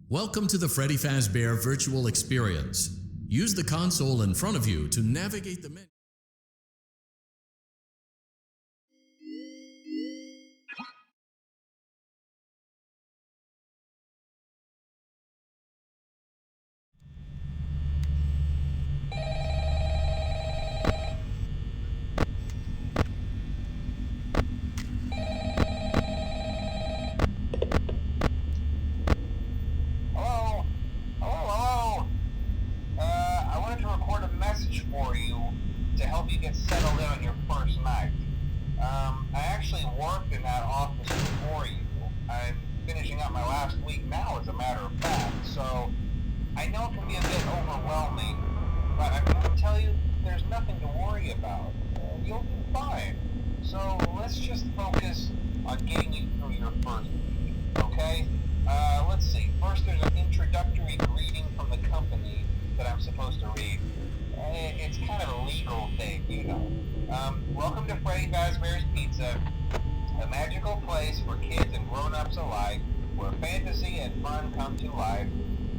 Welcome to the Freddy Fazbear virtual experience. Use the console in front of you to navigate the menu. For you to help you get settled in on your first night. I actually worked in that office before you. I'm finishing up my last week now, as a matter of fact, so I know it can be a bit overwhelming, but I'm going to tell you there's nothing to worry about. You'll be fine. So let's just focus on getting you through your first week, okay? Let's see. First, there's an introductory greeting from the company that I'm supposed to read. It's kind of a legal thing, you know. Welcome to Freddy Fazbear's Pizza, a magical place for kids and grown-ups alike, where fantasy and fun come to life.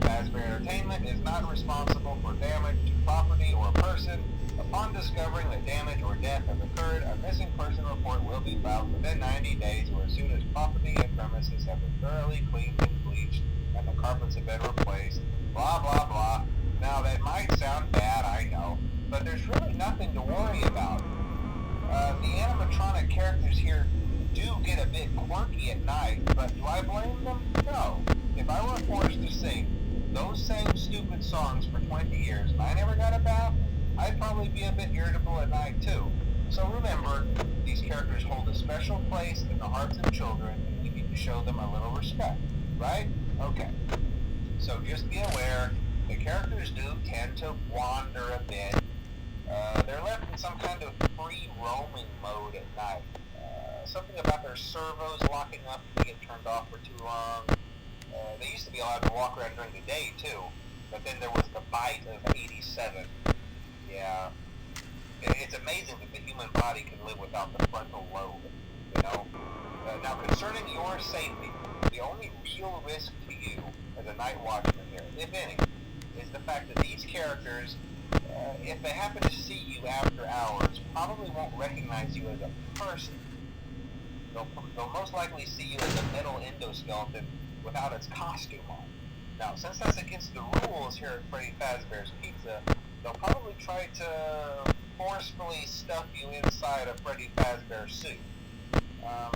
Fazbear Entertainment is not responsible for damage to property or person. Upon discovering that damage or death has occurred, a missing person report will be filed within 90 days or as soon as property and premises have been thoroughly cleaned and bleached and the carpets have been replaced. Blah, blah, blah. Now, that might sound bad, I know, but there's really nothing to worry about. The animatronic characters here do get a bit quirky at night, but do I blame them? No. If I were forced to sing those same stupid songs for 20 years and I never got a bath, I'd probably be a bit irritable at night too. So remember, these characters hold a special place in the hearts of children, and we need to show them a little respect, right? Okay. So just be aware, the characters do tend to wander a bit. They're left in some kind of free roaming mode at night. Something about their servos locking up if they get turned off for too long. They used to be allowed to walk around during the day too, but then there was the bite of 87. Yeah. It's amazing that the human body can live without the frontal lobe, you know? Now, concerning your safety, the only real risk to you as a night watchman here, if any, is the fact that these characters, if they happen to see you after hours, probably won't recognize you as a person. They'll most likely see you as a metal endoskeleton without its costume on. Now, since that's against the rules here at Freddy Fazbear's Pizza, they'll probably try to forcefully stuff you inside a Freddy Fazbear suit. Now,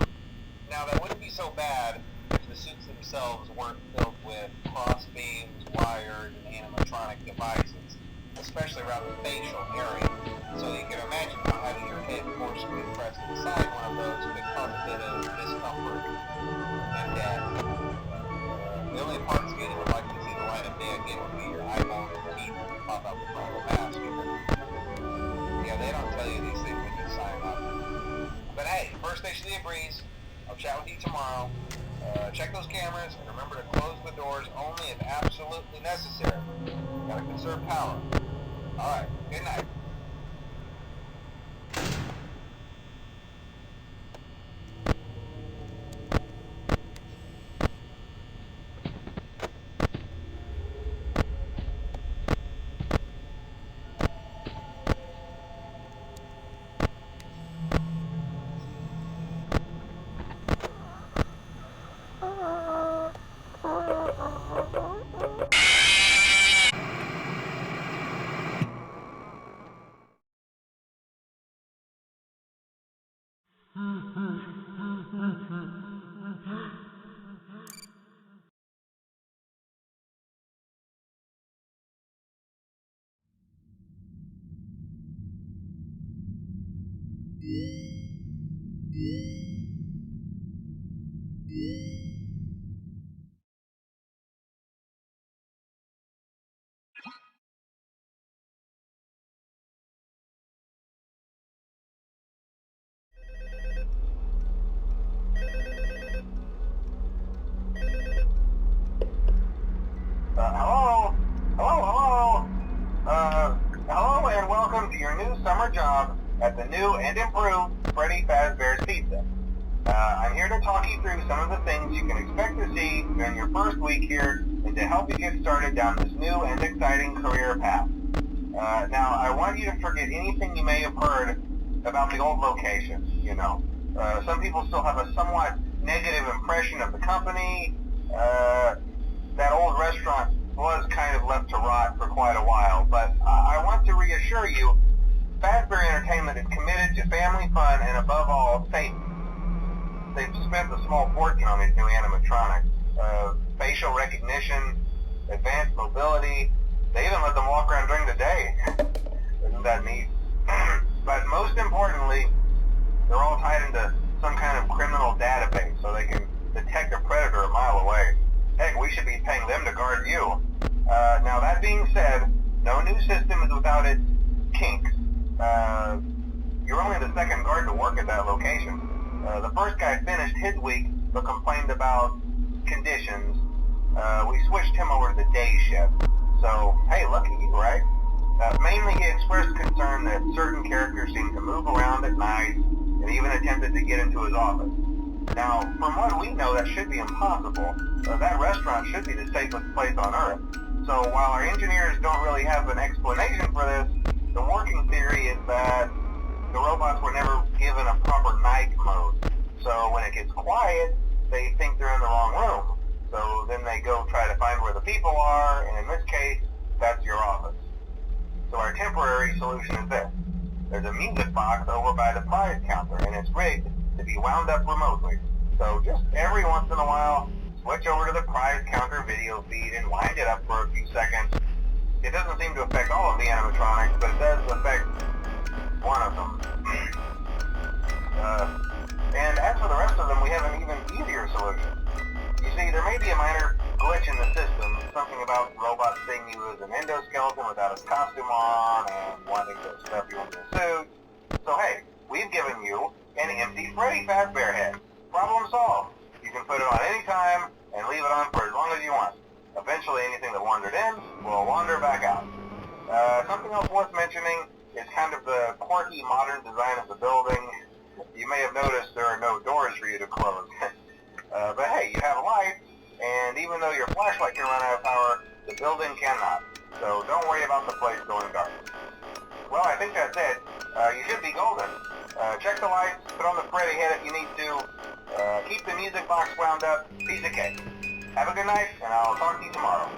that wouldn't be so bad if the suits themselves weren't filled with cross beams, wires, and animatronic devices, especially around the facial area. So you can imagine how having your head forcefully pressed inside one of those could cause a bit of discomfort and death. The only part skater would like to see the light of day again would be your eyeballs and teeth pop out the front of the mask. Yeah, they don't tell you these things when you sign up. But hey, first station of the breeze. I'll chat with you tomorrow. Check those cameras and remember to close the doors only if absolutely necessary. Gotta conserve power. Alright, good night. Hello and welcome to your new summer job at the new and improved Freddy Fazbear's Pizza. I'm here to talk you through some of the things you can expect to see during your first week here and to help you get started down this new and exciting career path. Now, I want you to forget anything you may have heard about the old location, you know. Some people still have a somewhat negative impression of the company. That old restaurant was kind of left to rot for quite a while, but I want to reassure you, Fazbear Entertainment is committed to family fun and above all, safety. They've spent a small fortune on these new animatronics. Facial recognition, advanced mobility. They even let them walk around during the day. Isn't that neat? But most importantly, they're all tied into some kind of criminal database so they can detect a predator a mile away. Heck, we should be paying them to guard you. Now that being said, no new system is without its kinks. You're only the second guard to work at that location. The first guy finished his week but complained about conditions. We switched him over to the day shift. So, hey, lucky you, right? Mainly he expressed concern that certain characters seemed to move around at night and even attempted to get into his office. Now, from what we know, that should be impossible. That restaurant should be the safest place on Earth. So while our engineers don't really have an explanation for this, the working theory is that the robots were never given a proper night mode. So when it gets quiet, they think they're in the wrong room. So then they go try to find where the people are, and in this case, that's your office. So our temporary solution is this. There's a music box over by the prize counter, and it's rigged to be wound up remotely. So just every once in a while, switch over to the prize counter video feed and wind it up for a few seconds. It doesn't seem to affect all of the animatronics, but it does affect one of them. And as for the rest of them, we have an even easier solution. You see, there may be a minor glitch in the system, something about robots seeing you as an endoskeleton without a costume on and wanting to stuff you into a suit. So hey, we've given you an empty Freddy Fazbear head. Problem solved. You can put it on any time and leave it on for as long as you want. Eventually anything that wandered in will wander back out. Something else worth mentioning is kind of the quirky modern design of the building. You may have noticed there are no doors for you to close. But hey, you have lights, and even though your flashlight can run out of power, the building cannot. So don't worry about the place going dark. Well, I think that's it. You should be golden. Check the lights, put on the Freddy head if you need to. Keep the music box wound up. Piece of cake. Have a good night, and I'll talk to you tomorrow.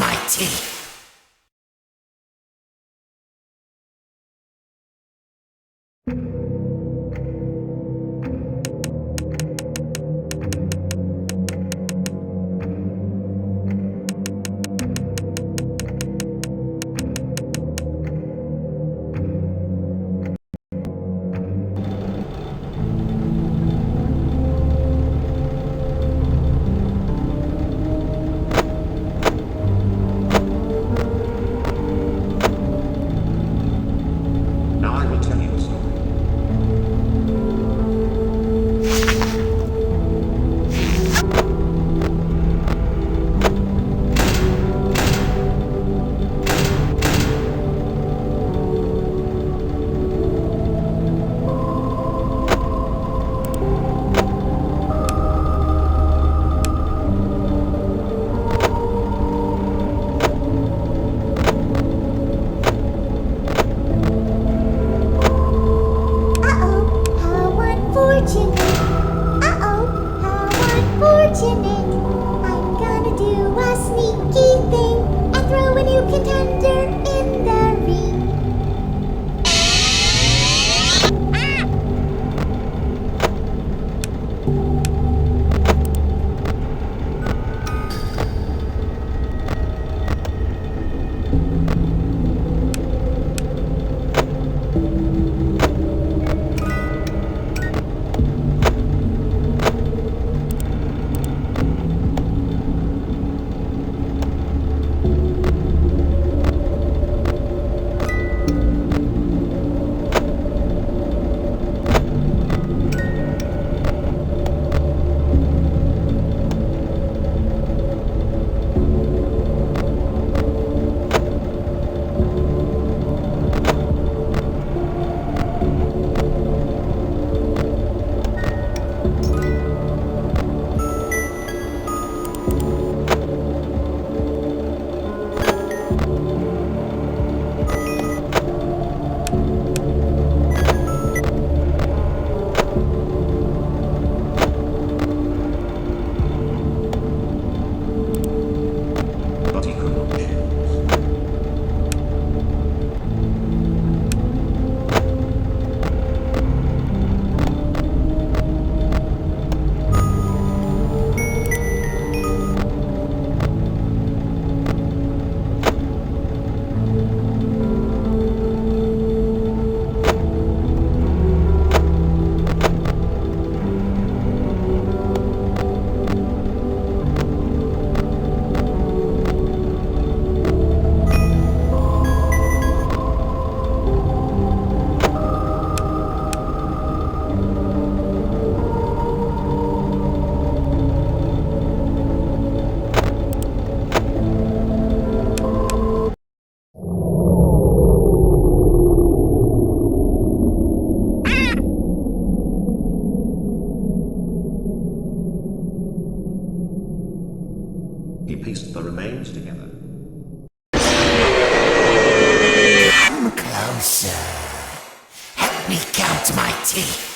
my teeth. Now I will tell you a story. How unfortunate. Uh-oh, how unfortunate. I'm gonna do a sneaky thing and throw a new contender in the ring. But he could not choose. He pieced the remains together. Come closer. Help me count my teeth.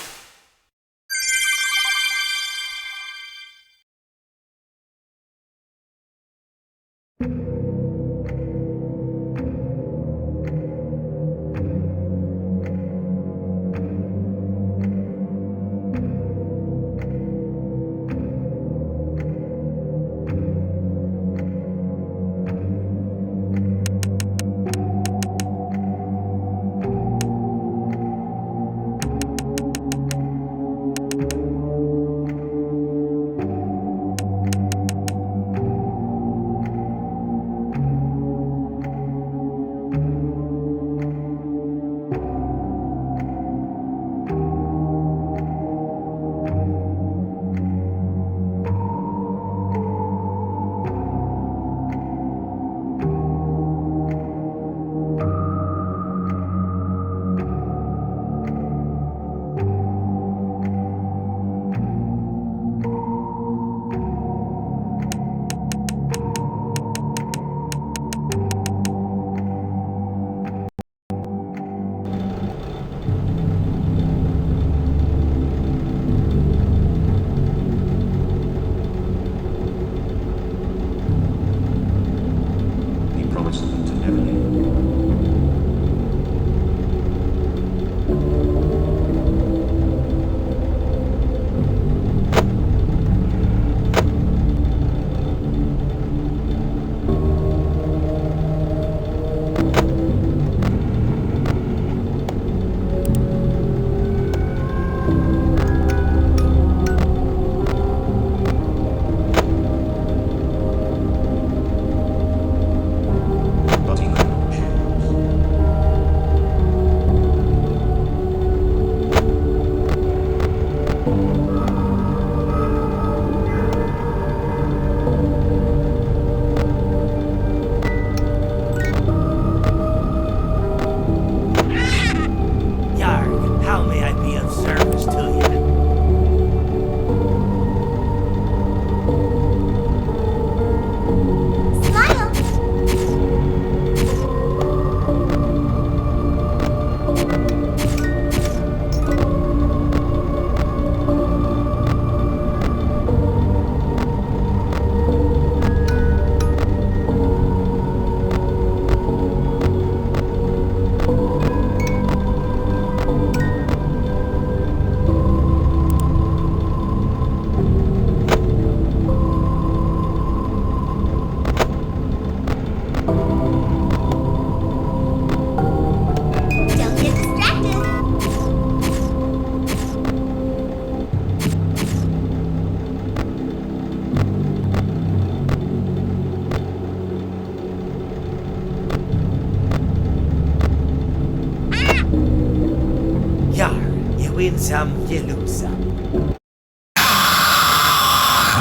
win some, you lose some.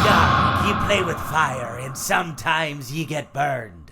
Dark, you play with fire, and sometimes you get burned.